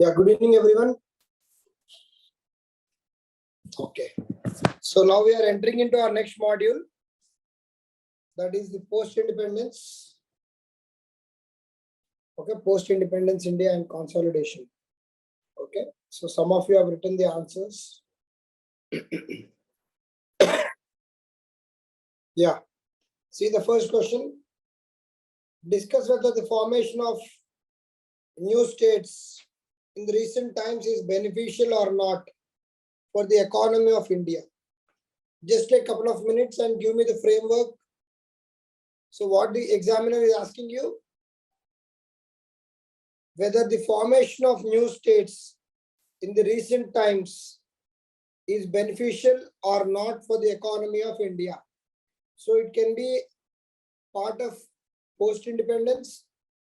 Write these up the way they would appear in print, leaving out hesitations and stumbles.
Yeah, good evening, everyone. Okay, so now we are entering into our next module, that is the post-independence. Okay, post-independence India and consolidation. Okay, so some of you have written the answers. Yeah, see the first question. Discuss whether the formation of new states in the recent times is beneficial or not for the economy of India. Just take a couple of minutes and give me the framework. So what the examiner is asking you, whether the formation of new states in the recent times is beneficial or not for the economy of India. So it can be part of post-independence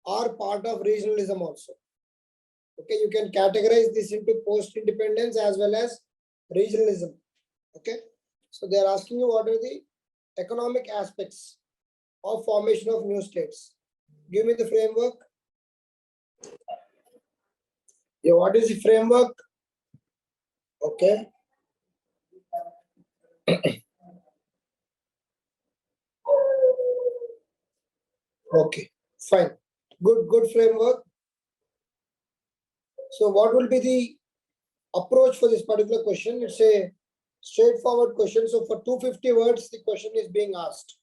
or part of regionalism also. Okay, you can categorize this into post-independence as well as regionalism. Okay, so they are asking you what are the economic aspects of formation of new states. Give me the framework. Yeah, what is the framework? Okay. Okay, fine. Good framework. So what will be the approach for this particular question? It's a straightforward question. So for 250 words, the question is being asked.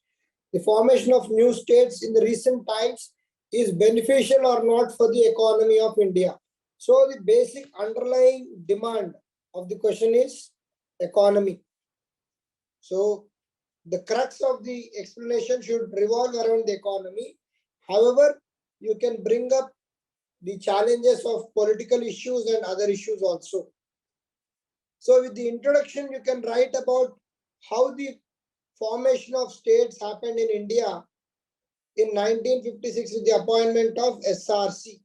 The formation of new states in the recent times is beneficial or not for the economy of India. So the basic underlying demand of the question is economy. So the crux of the explanation should revolve around the economy. However, you can bring up the challenges of political issues and other issues also. So with the introduction, you can write about how the formation of states happened in India in 1956 with the appointment of SRC,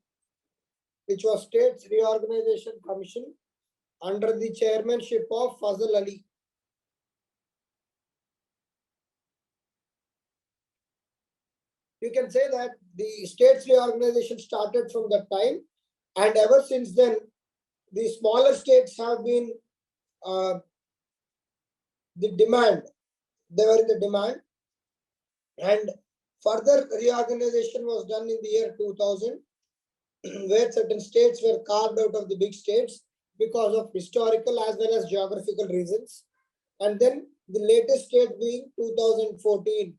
which was States Reorganization Commission under the chairmanship of Fazal Ali. You can say that the states reorganization started from that time, and ever since then, the smaller states have been the demand. They were in the demand, and further reorganization was done in the year 2000, where certain states were carved out of the big states because of historical as well as geographical reasons. And then the latest state being 2014,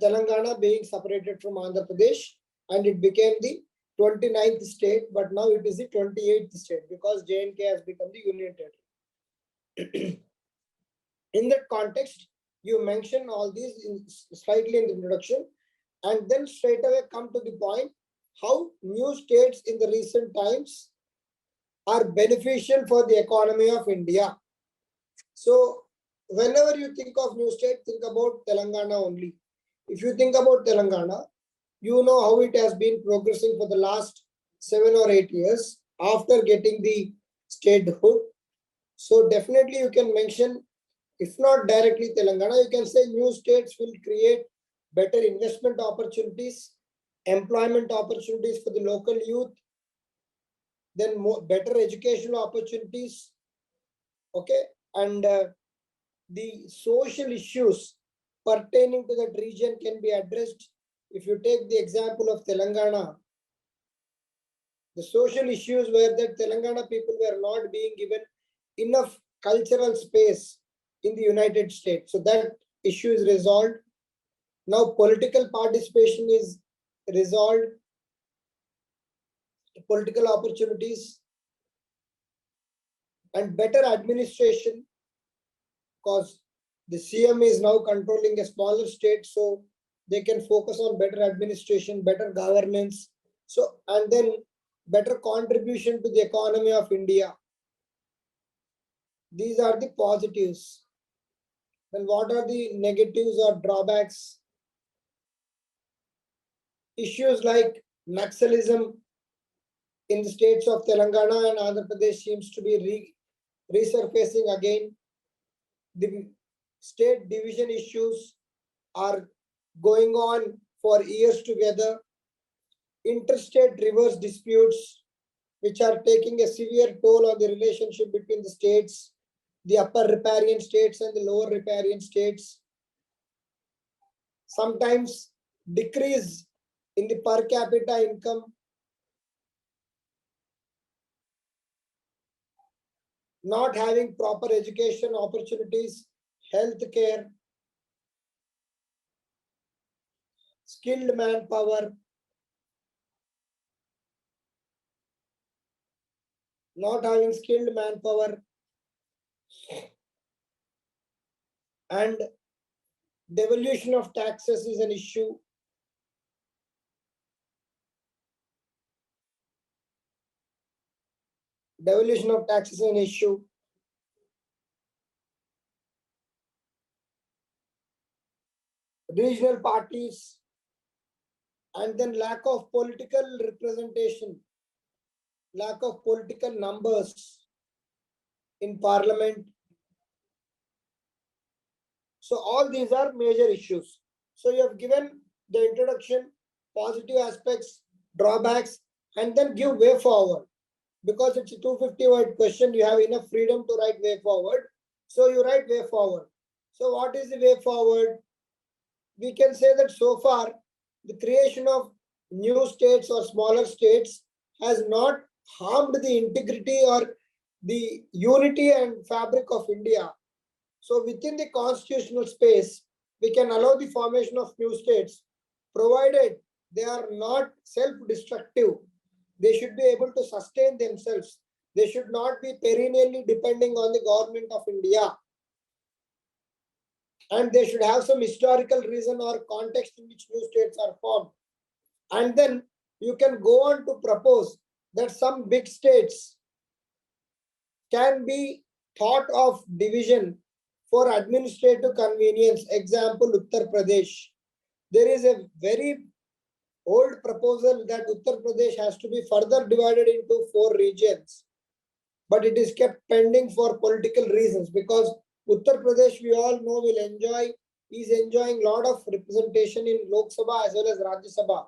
Telangana being separated from Andhra Pradesh, and it became the 29th state, but now it is the 28th state because J&K has become the union territory. In that context, you mention all these slightly in the introduction, and then straight away come to the point how new states in the recent times are beneficial for the economy of India. So whenever you think of new state, think about Telangana only. If you think about Telangana, you know how it has been progressing for the last 7 or 8 years after getting the statehood. So definitely you can mention, if not directly Telangana, you can say new states will create better investment opportunities, employment opportunities for the local youth, then better educational opportunities. Okay, and the social issues pertaining to that region can be addressed. If you take the example of Telangana, the social issues were that Telangana people were not being given enough cultural space in the United States. So that issue is resolved. Now political participation is resolved. Political opportunities and better administration, because the CM is now controlling a smaller state, so they can focus on better administration, better governance. So, and then better contribution to the economy of India. These are the positives. Then what are the negatives or drawbacks? Issues like Naxalism in the states of Telangana and Andhra Pradesh seems to be resurfacing again. The state division issues are going on for years together. Interstate reverse disputes which are taking a severe toll on the relationship between the states, the upper riparian states and the lower riparian states. Sometimes decrease in the per capita income, not having proper education opportunities, health care, skilled manpower, not having skilled manpower, and devolution of taxes is an issue. Devolution of taxes is an issue. Regional parties, and then lack of political representation, lack of political numbers in parliament. So all these are major issues. So you have given the introduction, positive aspects, drawbacks, and then give way forward. Because it's a 250 word question, you have enough freedom to write way forward. So you write way forward. So what is the way forward? We can say that so far, the creation of new states or smaller states has not harmed the integrity or the unity and fabric of India. So within the constitutional space, we can allow the formation of new states, provided they are not self-destructive. They should be able to sustain themselves. They should not be perennially depending on the government of India. And they should have some historical reason or context in which new states are formed. And then you can go on to propose that some big states can be thought of division for administrative convenience. Example, Uttar Pradesh. There is a very old proposal that Uttar Pradesh has to be further divided into 4 regions. But it is kept pending for political reasons, because Uttar Pradesh, we all know, is enjoying a lot of representation in Lok Sabha as well as Rajya Sabha.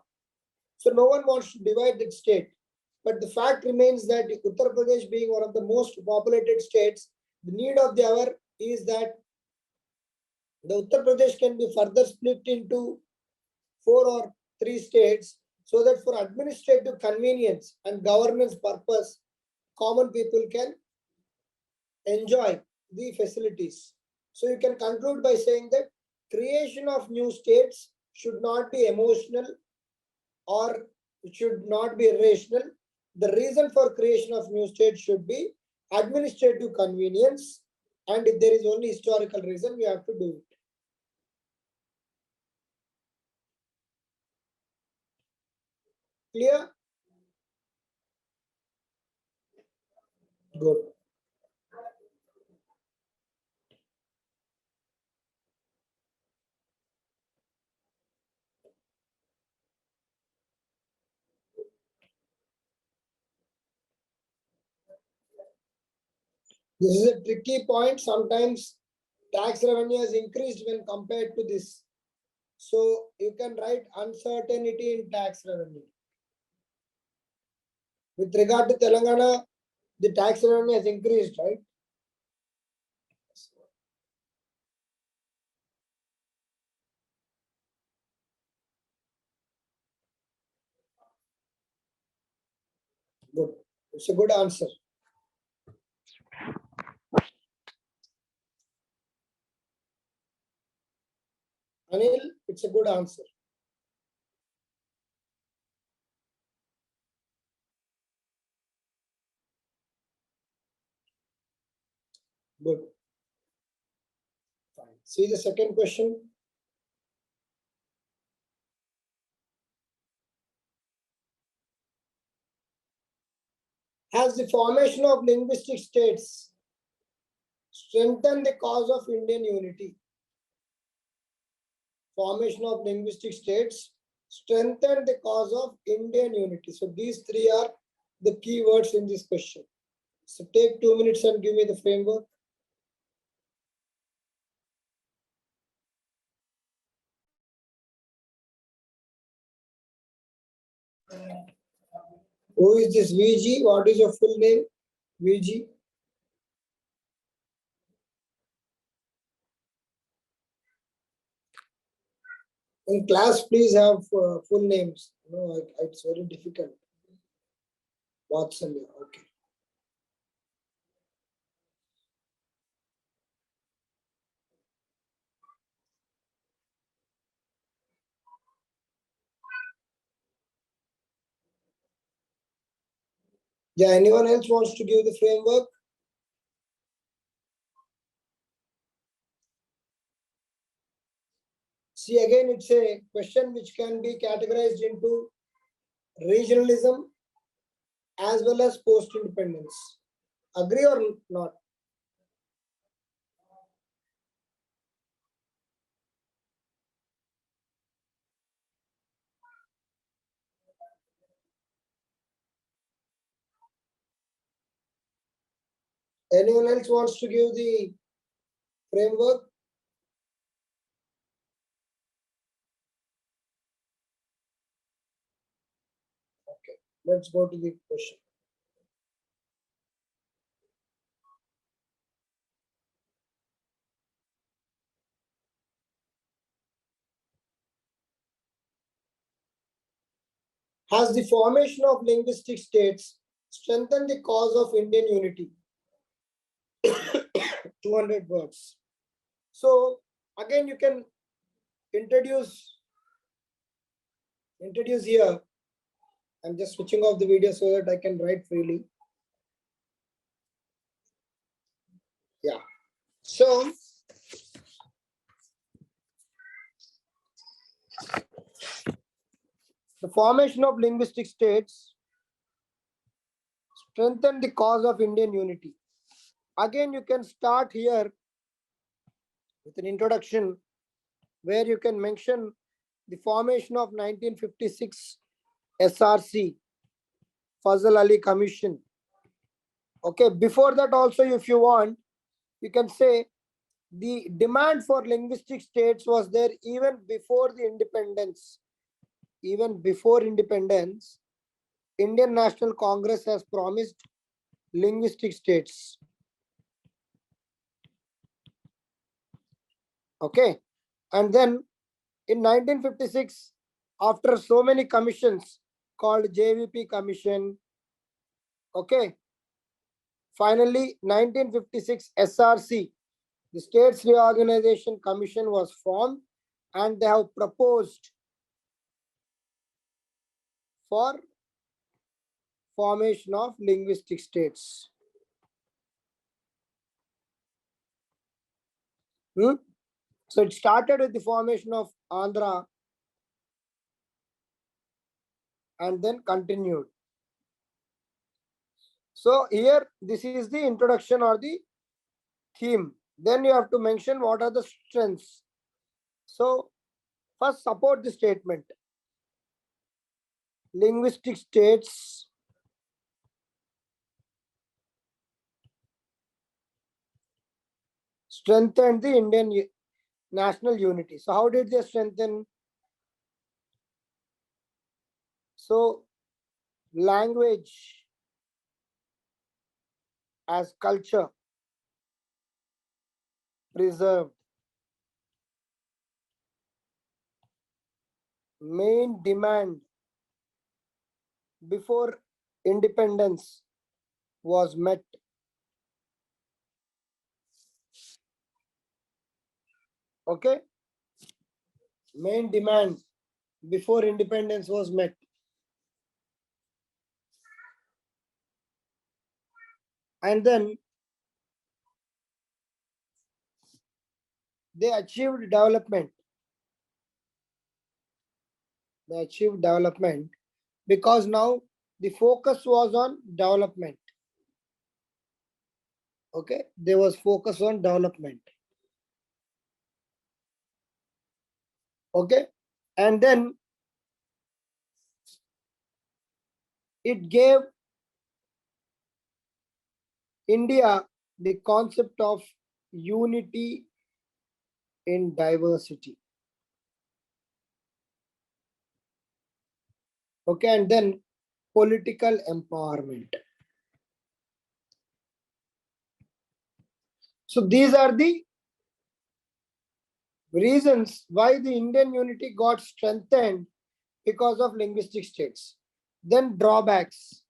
So no one wants to divide that state. But the fact remains that Uttar Pradesh, being one of the most populated states, the need of the hour is that the Uttar Pradesh can be further split into 4 or 3 states, so that for administrative convenience and governance purpose, common people can enjoy the facilities. So you can conclude by saying that creation of new states should not be emotional or it should not be irrational. The reason for creation of new states should be administrative convenience, and if there is only historical reason, we have to do it. Clear? Good. This is a tricky point. Sometimes tax revenue has increased when compared to this. So you can write uncertainty in tax revenue. With regard to Telangana, the tax revenue has increased, right? Good. It's a good answer. Anil, it's a good answer. Good. Fine. See the second question. Has the formation of linguistic states strengthened the cause of Indian unity? Formation of linguistic states strengthened the cause of Indian unity. So these 3 are the key words in this question. So take 2 minutes and give me the framework. Who is this VG? What is your full name? VG. In class, please have full names. No, it's very difficult. Watson, yeah, okay. Yeah, anyone else wants to give the framework? See, again, it's a question which can be categorized into regionalism as well as post-independence. Agree or not? Anyone else wants to give the framework? Okay, let's go to the question. Has the formation of linguistic states strengthened the cause of Indian unity? 200 words. So again, you can introduce here. I'm just switching off the video so that I can write freely. Yeah. So the formation of linguistic states strengthened the cause of Indian unity. Again, you can start here with an introduction where you can mention the formation of 1956 SRC, Fazal Ali Commission. Okay, before that also, if you want, you can say the demand for linguistic states was there even before the independence. Even before independence, Indian National Congress has promised linguistic states. Okay, and then in 1956, after so many commissions called JVP Commission, okay, finally 1956 SRC, the States Reorganization Commission was formed, and they have proposed for formation of linguistic states. So it started with the formation of Andhra and then continued. So here, this is the introduction or the theme. Then you have to mention what are the strengths. So first, support the statement. Linguistic states strengthened the Indian national unity. So how did they strengthen? So language as culture preserved. Main demand before independence was met. Okay, main demand before independence was met. And then they achieved development. They achieved development because now the focus was on development. Okay, there was focus on development. Okay, and then it gave India the concept of unity in diversity. Okay, and then political empowerment. So these are the reasons why the Indian unity got strengthened because of linguistic states. Then drawbacks.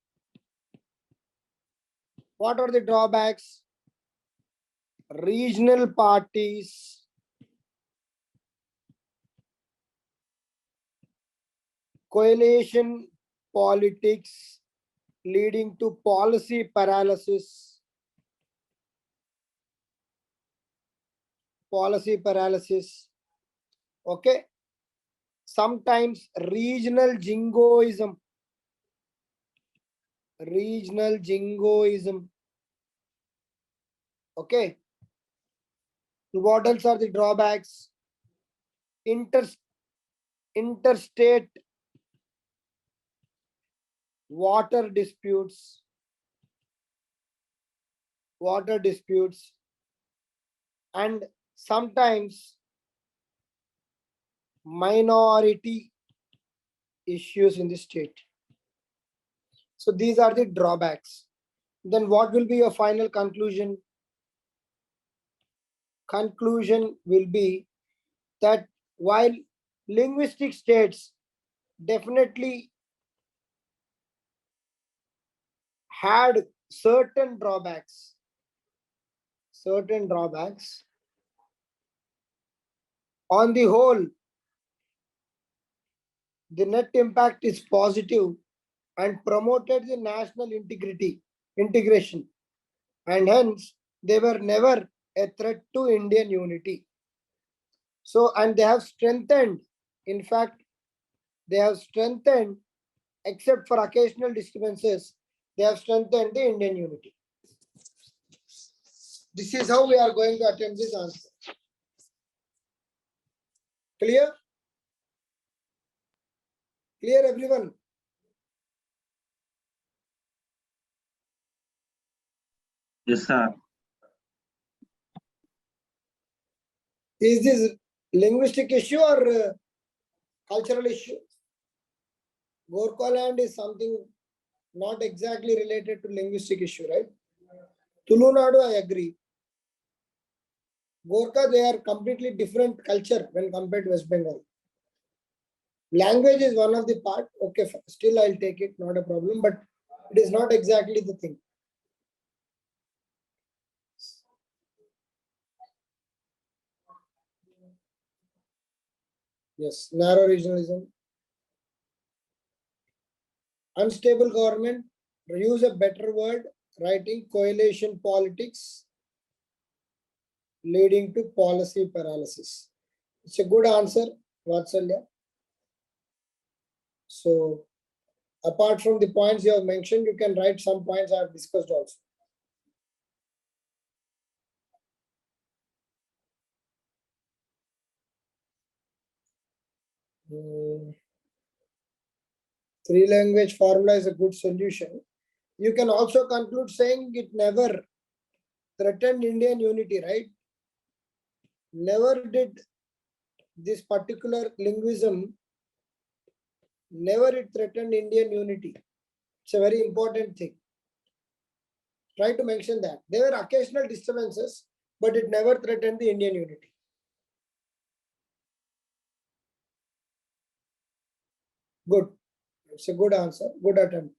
What are the drawbacks? Regional parties, coalition politics leading to policy paralysis. Okay. Sometimes regional jingoism. Okay. What else are the drawbacks? Interstate water disputes, and sometimes minority issues in the state. So these are the drawbacks. Then what will be your final conclusion? Conclusion will be that while linguistic states definitely had certain drawbacks, on the whole, the net impact is positive and promoted the national integration, and hence they were never a threat to Indian unity. So, and they have strengthened, in fact, they have strengthened, except for occasional disturbances, they have strengthened the Indian unity. This is how we are going to attempt this answer. Clear? Clear, everyone? Yes, sir. Is this linguistic issue or cultural issue? Gorkha land is something not exactly related to linguistic issue, right? Tulu Nadu, I agree. Gorkha, they are completely different culture when compared to West Bengal. Language is one of the part. Okay, still I'll take it, not a problem, but it is not exactly the thing. Yes, narrow regionalism. Unstable government, use a better word, writing coalition politics leading to policy paralysis. It's a good answer, Vatsalya. So, apart from the points you have mentioned, you can write some points I have discussed also. Three language formula is a good solution. You can also conclude saying it never threatened Indian unity, right? Never did this particular linguism, never it threatened Indian unity. It's a very important thing. Try to mention that. There were occasional disturbances, but it never threatened the Indian unity. Good. It's a good answer. Good attempt.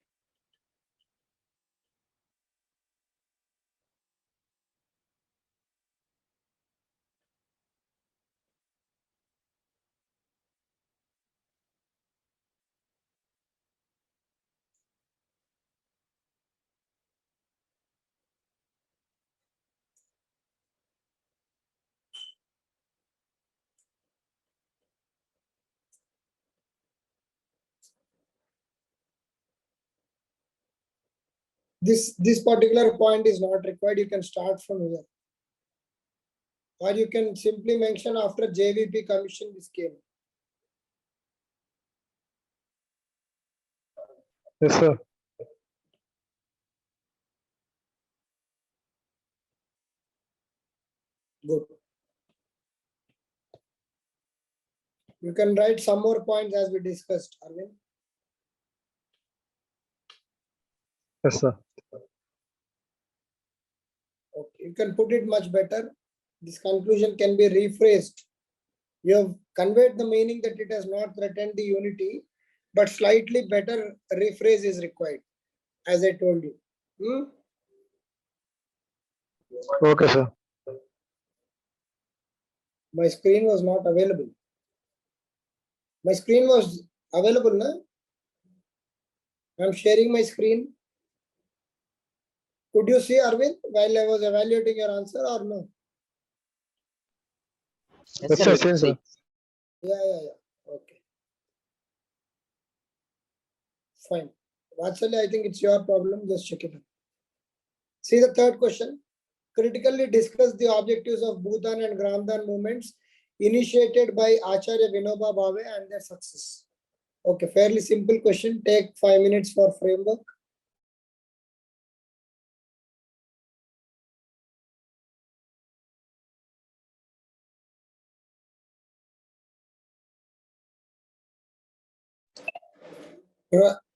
This particular point is not required. You can start from here. Or you can simply mention after JVP commission this came. Yes, sir. Good. You can write some more points as we discussed, Arvind. Yes, sir. Okay, you can put it much better. This conclusion can be rephrased. You have conveyed the meaning that it has not threatened the unity, but slightly better rephrase is required, as I told you. Okay, sir. My screen was not available. My screen was available, na? I'm sharing my screen. Could you see, Arvind, while I was evaluating your answer or no? Yes, sir. Same, sir. Yeah. Okay. Fine. Actually, I think it's your problem. Just check it out. See the third question. Critically discuss the objectives of Bhutan and Gramdan movements initiated by Acharya Vinoba Bhave and their success. Okay, fairly simple question. Take 5 minutes for framework.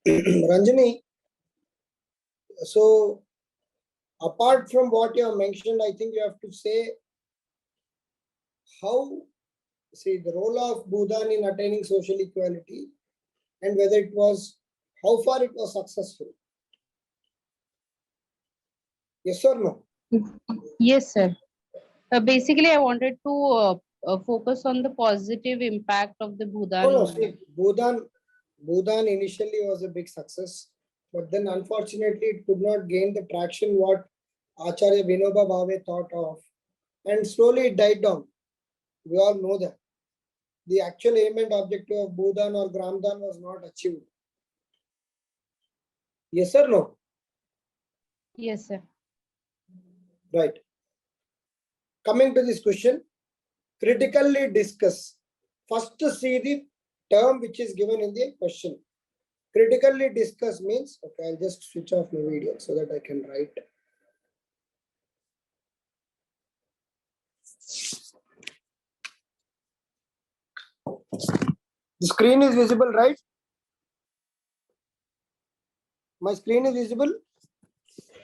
Ranjani, so apart from what you have mentioned, I think you have to say how, see the role of Bhutan in attaining social equality and whether it was, how far it was successful. Yes or no? Yes, sir. Basically, I wanted to focus on the positive impact of the Bhutan. No, see, Bhutan initially was a big success, but then unfortunately it could not gain the traction what Acharya Vinoba Bhave thought of, and slowly it died down. We all know that. The actual aim and objective of Bhutan or Gramdan was not achieved. Yes or no? Yes, sir. Right. Coming to this question, critically discuss. First see the term which is given in the question. Critically discuss means, okay, I'll just switch off my video so that I can write. The screen is visible, right? My screen is visible?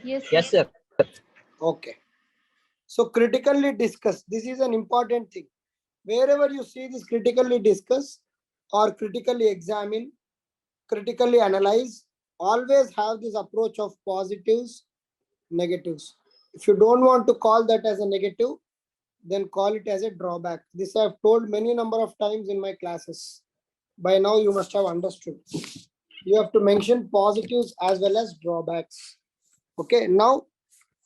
Yes, Yes, sir. Okay. So critically discuss. This is an important thing. Wherever you see this critically discuss or critically examine, critically analyze, always have this approach of positives, negatives. If you don't want to call that as a negative, then call it as a drawback. This I have told many number of times in my classes. By now you must have understood. You have to mention positives as well as drawbacks. Okay, now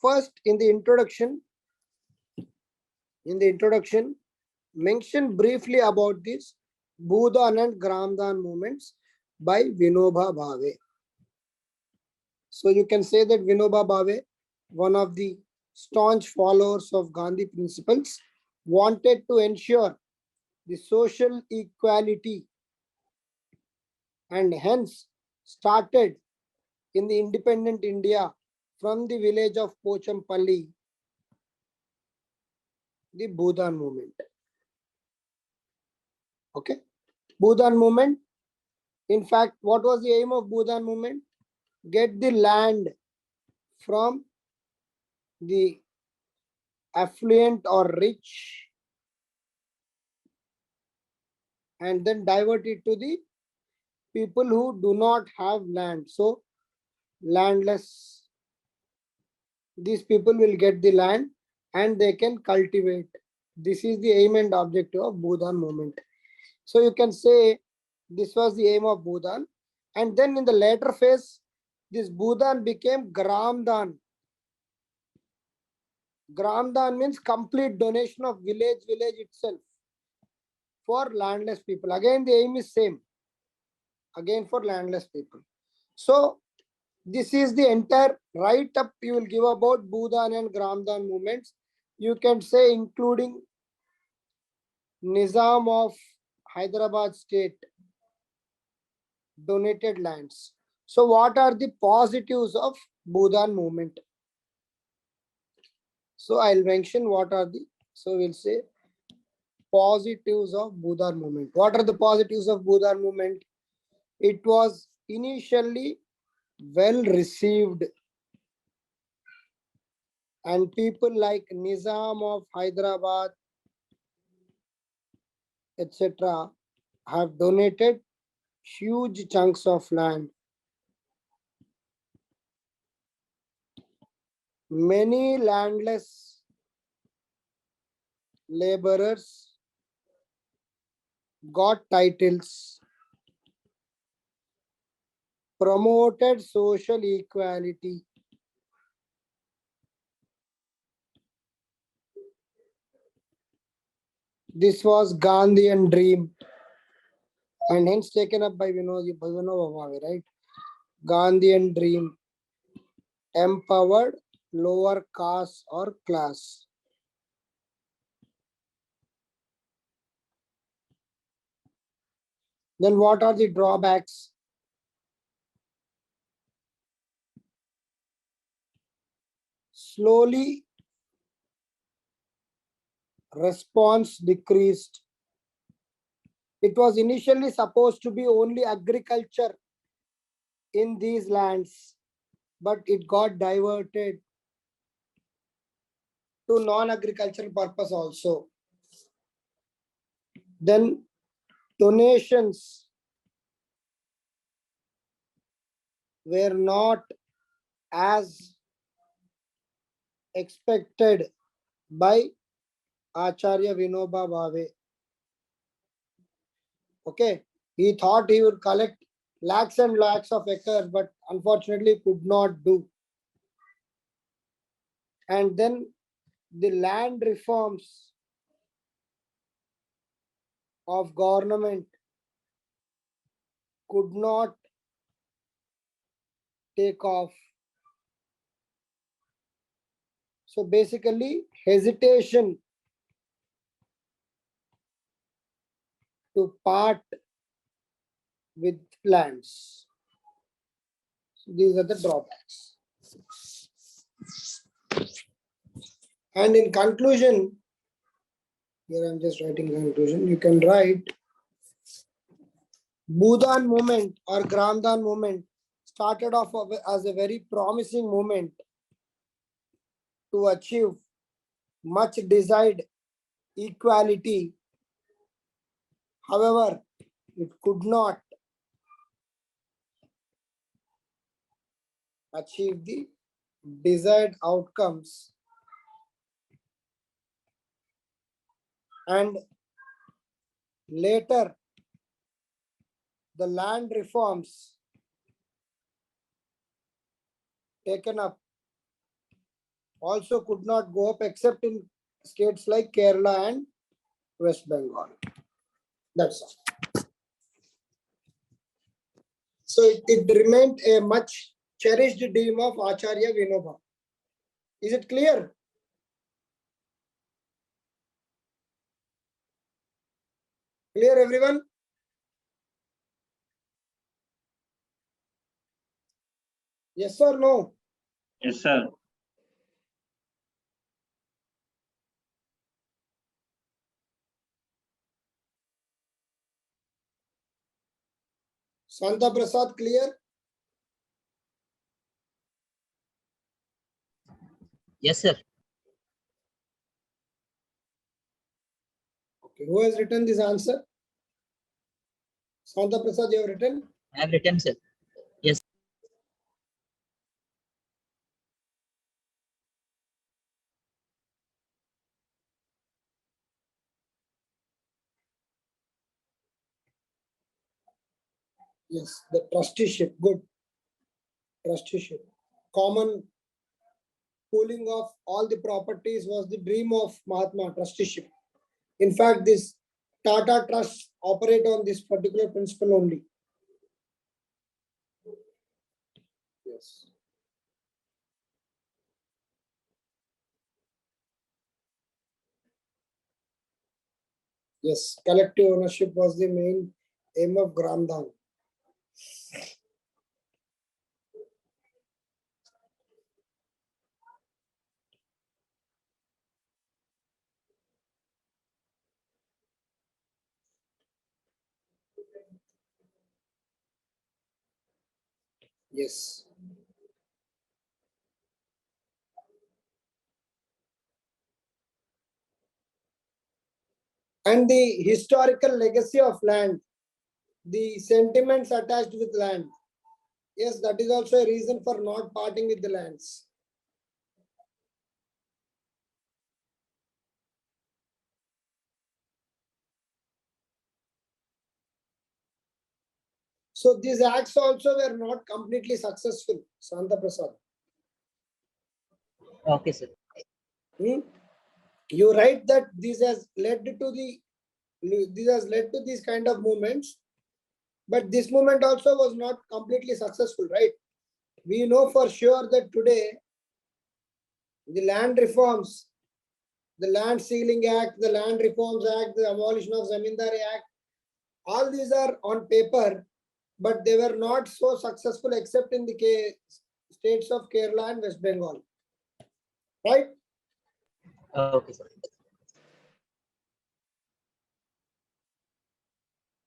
first in the introduction, mention briefly about this Bhutan and Gramdan movements by Vinoba Bhave. So you can say that Vinoba Bhave, one of the staunch followers of Gandhi principles, wanted to ensure the social equality and hence started in the independent India from the village of Pochampalli, the Bhutan movement. Okay, Bhutan movement. In fact, what was the aim of Bhutan movement? Get the land from the affluent or rich and then divert it to the people who do not have land. So landless. These people will get the land and they can cultivate. This is the aim and objective of Bhutan movement. So you can say this was the aim of Bhutan. And then in the later phase, this Bhutan became Gramdan. Gramdan means complete donation of village itself for landless people. Again, the aim is same. Again for landless people. So this is the entire write-up you will give about Bhutan and Gramdan movements. You can say including Nizam of Hyderabad state donated lands. So what are the positives of Bhutan movement? So I'll mention what are the, so we'll say positives of Bhutan movement. What are the positives of Bhutan movement? It was initially well received, and people like Nizam of Hyderabad, etc., have donated huge chunks of land. Many landless laborers got titles, promoted social equality. This was Gandhian dream, and hence taken up by Vinoba Bhave, right? Gandhian dream, empowered lower caste or class. Then what are the drawbacks? Slowly, response decreased. It was initially supposed to be only agriculture in these lands, but it got diverted to non-agricultural purpose also. Then donations were not as expected by Acharya Vinoba Bhave. Okay, he thought he would collect lakhs and lakhs of acres, but unfortunately could not do. And then the land reforms of government could not take off. So basically, hesitation to part with lands. So these are the drawbacks. And in conclusion, here I'm just writing conclusion. You can write Bhudan movement or Gramdan movement started off as a very promising movement to achieve much desired equality. However, it could not achieve the desired outcomes, and later the land reforms taken up also could not go up except in states like Kerala and West Bengal. That's all. So it remained a much cherished dream of Acharya Vinoba. Is it clear? Clear, everyone? Yes or no? Yes, sir. Santa Prasad, clear? Yes, sir. Okay, who has written this answer? Santa Prasad, you have written? I have written, sir. Yes. Yes, the trusteeship, good. Trusteeship. Common pooling of all the properties was the dream of Mahatma, trusteeship. In fact, this Tata Trust operate on this particular principle only. Yes. Yes, collective ownership was the main aim of Gramdan. Yes. and the historical legacy of land, the sentiments attached with land. Yes, that is also a reason for not parting with the lands. So these acts also were not completely successful, Santa Prasad. Okay, sir. You write that this has led to these kind of movements, but this movement also was not completely successful, right? We know for sure that today the land reforms, the Land Sealing Act, the Land Reforms Act, the abolition of Zamindari Act, all these are on paper, but they were not so successful except in the states of Kerala and West Bengal, right? Okay, sir.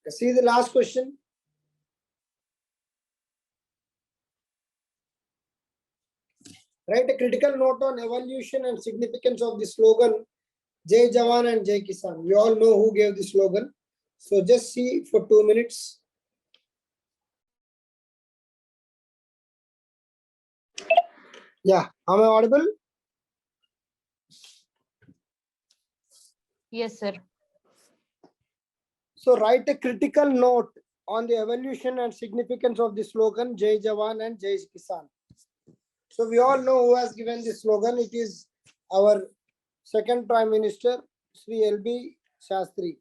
See the last question. Write a critical note on evolution and significance of the slogan Jai Jawan and Jai Kisan. We all know who gave the slogan. So just see for 2 minutes. Yeah, am I audible? Yes, sir. So write a critical note on the evolution and significance of the slogan Jai Jawan and Jai Kisan. So we all know who has given this slogan. It is our second Prime Minister, Sri L.B. Shastri.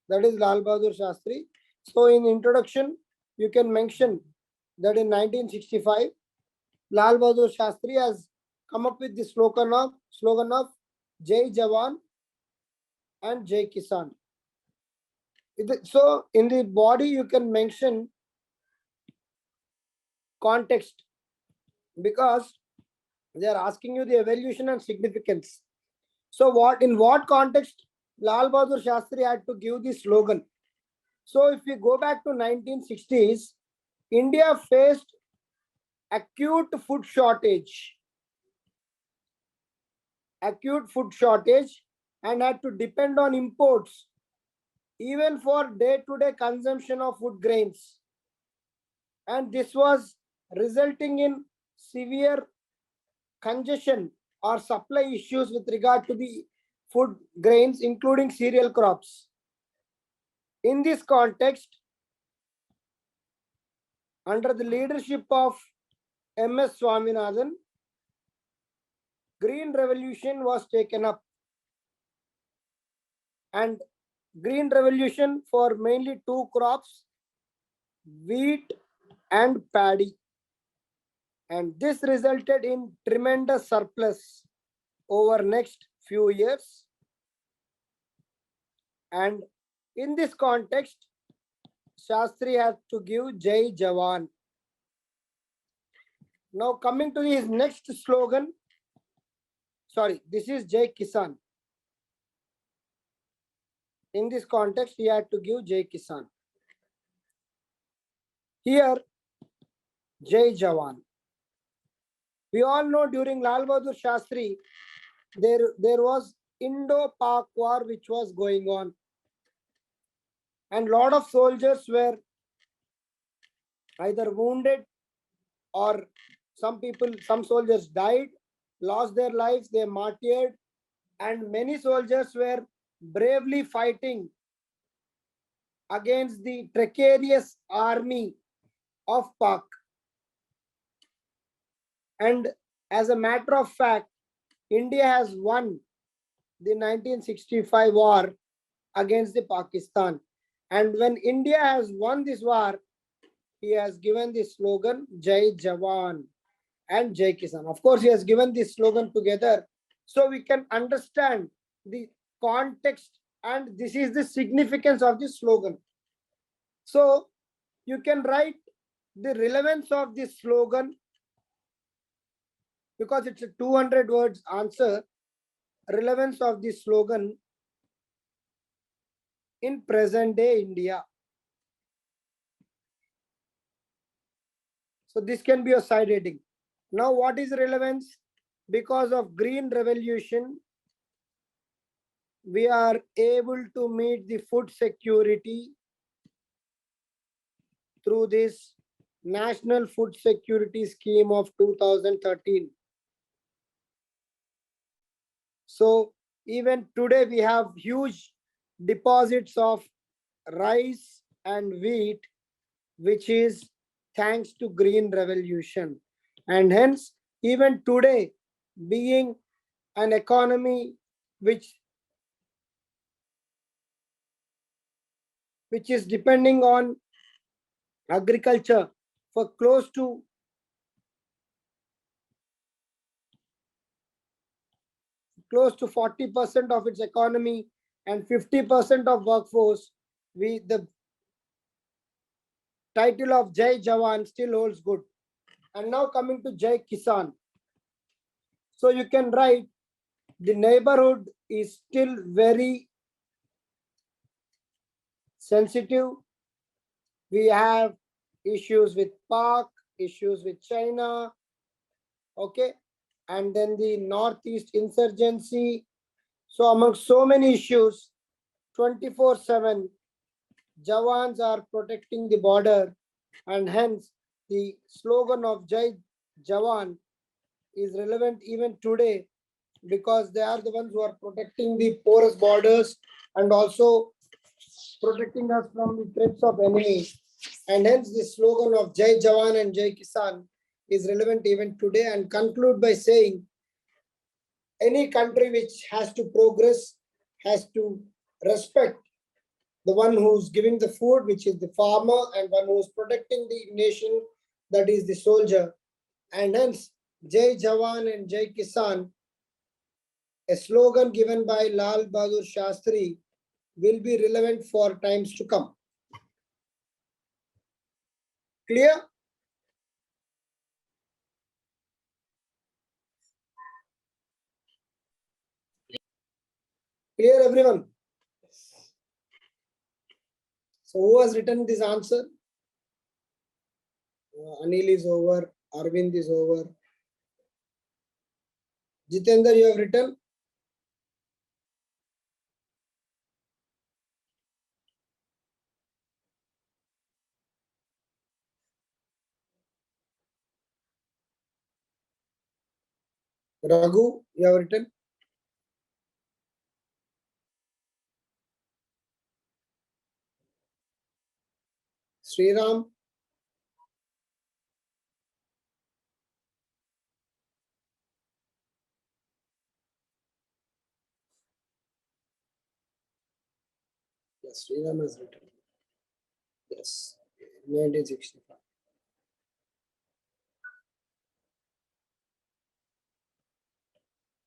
That is Lal Bahadur Shastri. So in introduction, you can mention that in 1965, Lal Bahadur Shastri has come up with the slogan of Jai Jawan and Jai Kisan. So in the body, you can mention context, because they are asking you the evolution and significance. So in what context Lal Bahadur Shastri had to give the slogan? So if we go back to 1960s, India faced acute food shortage and had to depend on imports even for day-to-day consumption of food grains. And this was resulting in severe congestion or supply issues with regard to the food grains, including cereal crops. In this context, under the leadership of M.S. Swaminathan, Green Revolution was taken up, and Green Revolution for mainly two crops, wheat and paddy. And this resulted in tremendous surplus over next few years. And in this context, Shastri had to give Jai Jawan. Now coming to his next slogan, this is Jai Kisan. In this context, he had to give Jai Kisan. Here, Jai Jawan. We all know during Lal Bahadur Shastri, there was Indo-Pak war which was going on. And lot of soldiers were either wounded or some soldiers died, lost their lives, they martyred, and many soldiers were bravely fighting against the treacherous army of Pak. And as a matter of fact, India has won the 1965 war against the Pakistan. And when India has won this war, he has given the slogan Jai Jawan and Jai Kisan. Of course, he has given this slogan together so we can understand the context, and this is the significance of this slogan. So you can write the relevance of this slogan, because it's a 200 words answer. Relevance of this slogan in present day India. So this can be a side heading. Now what is relevance? Because of Green Revolution, we are able to meet the food security through this National Food Security Scheme of 2013. So even today we have huge deposits of rice and wheat, which is thanks to Green Revolution. And hence, even today, being an economy which is depending on agriculture for close to 40% of its economy and 50% of workforce, the title of Jai Jawan still holds good. And now coming to Jai Kisan. So you can write the neighborhood is still very sensitive. We have issues with Pak, issues with China, okay, and then the Northeast insurgency. So among so many issues, 24/7, Jawans are protecting the border, and hence the slogan of Jai Jawan is relevant even today, because they are the ones who are protecting the porous borders and also protecting us from the threats of enemies. And hence the slogan of Jai Jawan and Jai Kisan is relevant even today, and conclude by saying any country which has to progress has to respect the one who's giving the food, which is the farmer, and one who's protecting the nation, that is the soldier. And hence Jai Jawan and Jai Kisan, a slogan given by Lal Bahadur Shastri, will be relevant for times to come. Clear? Clear, everyone? So who has written this answer? Anil is over, Arvind is over. Jitendra, you have written? Raghu, you have written? Sriram? Yes, Sriram has written. Yes, 1965.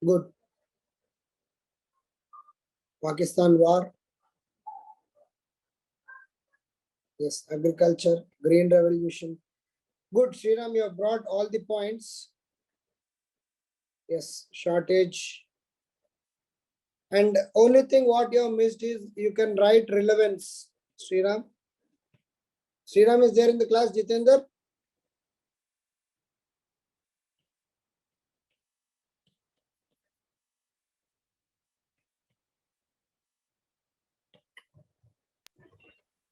Good. Pakistan war. Yes, agriculture, green revolution. Good, Sriram, you have brought all the points. Yes, shortage. And only thing what you have missed is you can write relevance. Sriram. Sriram is there in the class, Jitendra?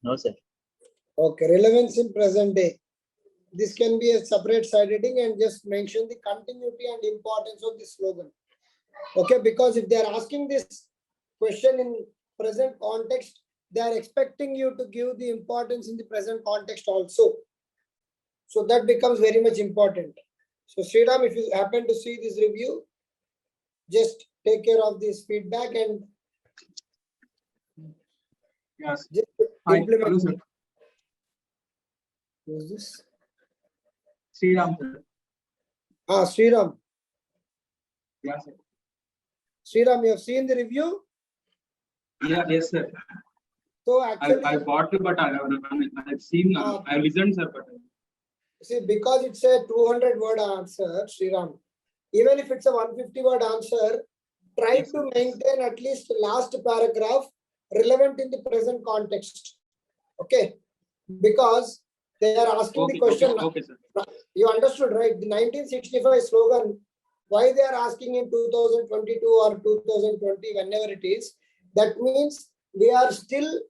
No, sir. Okay, relevance in present day. This can be a separate side heading, and just mention the continuity and importance of this slogan. Okay, because if they are asking this question in present context, they are expecting you to give the importance in the present context also. So that becomes very much important. So Sriram, if you happen to see this review, just take care of this feedback and Yes. just Hi. implement. Hello, sir. Who's this? Sriram, sir. Sriram. Yes, sir. Sriram, you have seen the review? Yeah, yes, sir. So actually, I bought it, but I've seen, I listened, sir, but see, because it's a 200-word answer, Sriram, even if it's a 150-word answer, try yes, to maintain at least the last paragraph relevant in the present context. Okay, because they are asking okay, the question. okay, sir. You understood, right? The 1965 slogan, why they are asking in 2022 or 2020, whenever it is, That means we are still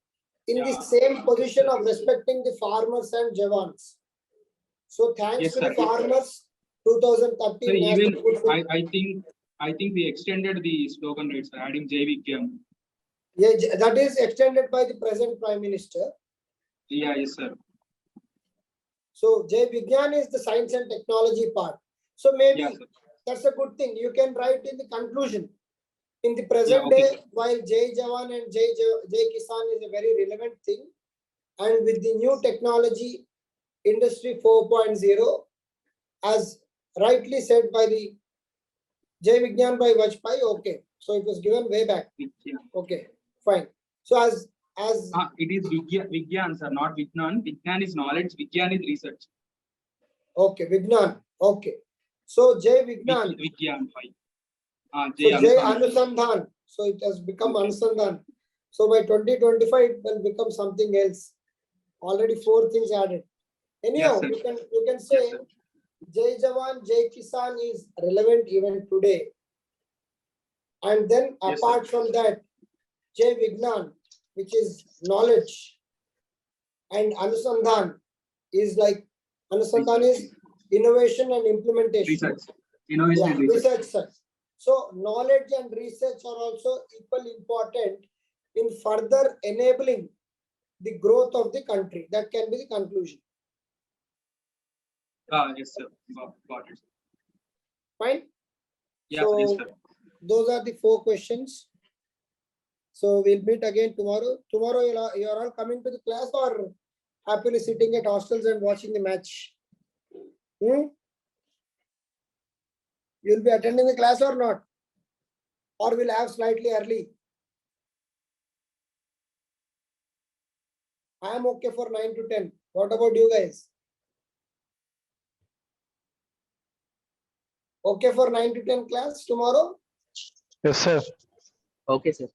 in the same position of respecting the farmers and Javans. So thanks Yes, to the sir. farmers, 2030 So National even Food Safety- I think we extended the slogan, right, sir, adding Jai Vigyam. Yeah, that is extended by the present Prime Minister. Yeah, yes, sir. So Jai Vigyan is the science and technology part. So maybe Yeah, sir. that's a good thing. You can write in the conclusion. In the present okay. day, while Jai Jawan and Jai Kisan is a very relevant thing, and with the new technology, Industry 4.0, as rightly said by the Jai Vigyan by Vajpayee, okay. So it was given way back. Yeah. Okay, fine. So as It is Vigyan, sir, not Vignan. Vignan is knowledge, Vigyan is research. okay, Vignan. Okay. So Jai Vignan. Vigyan, fine. So Jai Jai Anusandhan. Anusandhan. So it has become Okay. Anusandhan. So by 2025, it will become something else. Already 4 things added. Anyhow, Yes, sir. you can say Yes, sir. Jai Jawan, Jai Kisan is relevant even today. And then Yes, apart from that, Jai Vignan, which is knowledge, and Anusandhan is like Anusandhan is innovation and implementation. Research. Innovation Yeah, and research. research. So knowledge and research are also equally important in further enabling the growth of the country. That can be the conclusion. Yes, sir. Got it. Fine. Yes, So yes, sir. those are the 4 questions. So we'll meet again tomorrow. Tomorrow you're all coming to the class or happily sitting at hostels and watching the match? You'll be attending the class or not? Or we'll have slightly early? I am okay for 9 to 10. What about you guys? Okay for 9 to 10 class tomorrow? Yes, sir. Okay, sir.